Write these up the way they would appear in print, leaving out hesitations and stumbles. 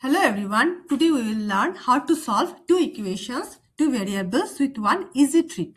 Hello everyone, today we will learn how to solve two equations, two variables with one easy trick.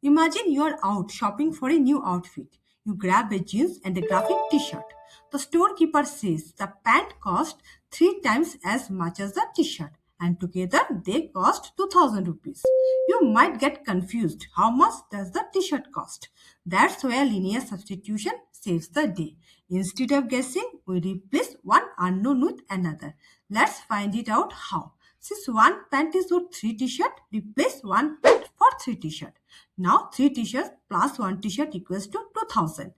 Imagine you are out shopping for a new outfit. You grab a jeans and a graphic t-shirt. The storekeeper says the pant cost 3 times as much as the t-shirt and together they cost 2000 rupees. You might get confused. How much does the t-shirt cost? That's where linear substitution saves the day. Instead of guessing, we replace one unknown with another. Let's find it out how. Since one pant is worth 3 t-shirt, replace one pant for 3 t-shirt. Now 3 t-shirts plus 1 t-shirt equals to 2000.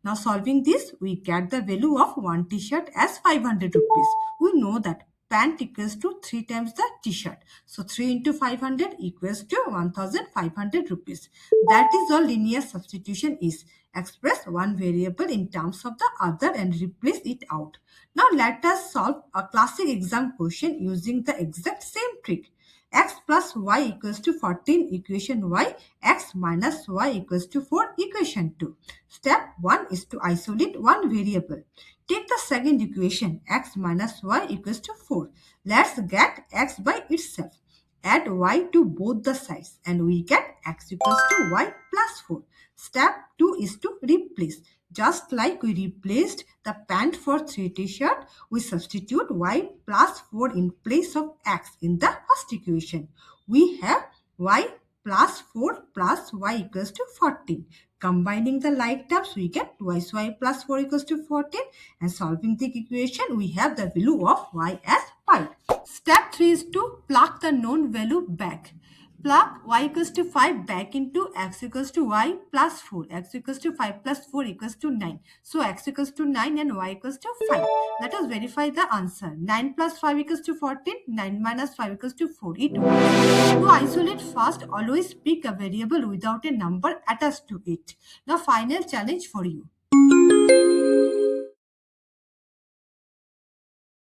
Now solving this, we get the value of 1 t-shirt as 500 rupees. We know that pant equals to 3 times the t-shirt. So 3 into 500 equals to 1500 rupees. That is all linear substitution is. Express one variable in terms of the other and replace it out. Now let us solve a classic exam question using the exact same trick. X plus y equals to 14 equation y, x minus y equals to 4 equation 2. Step 1 is to isolate one variable. Take the second equation x minus y equals to 4. Let's get x by itself. Add y to both the sides and we get x equals to y plus 4. Step 2 is to replace. Just like we replaced the pant for 3 t-shirt, we substitute y plus 4 in place of x in the first equation. We have y plus 4 plus y equals to 14. Combining the like terms, we get twice y plus 4 equals to 14. And solving the equation, we have the value of y as 5. Step 3 is to plug the known value back. Plug y equals to 5 back into x equals to y plus 4. X equals to 5 plus 4 equals to 9. So x equals to 9 and y equals to 5. Let us verify the answer. 9 plus 5 equals to 14. 9 minus 5 equals to 4. It works. To isolate first, always pick a variable without a number attached to it. Now final challenge for you.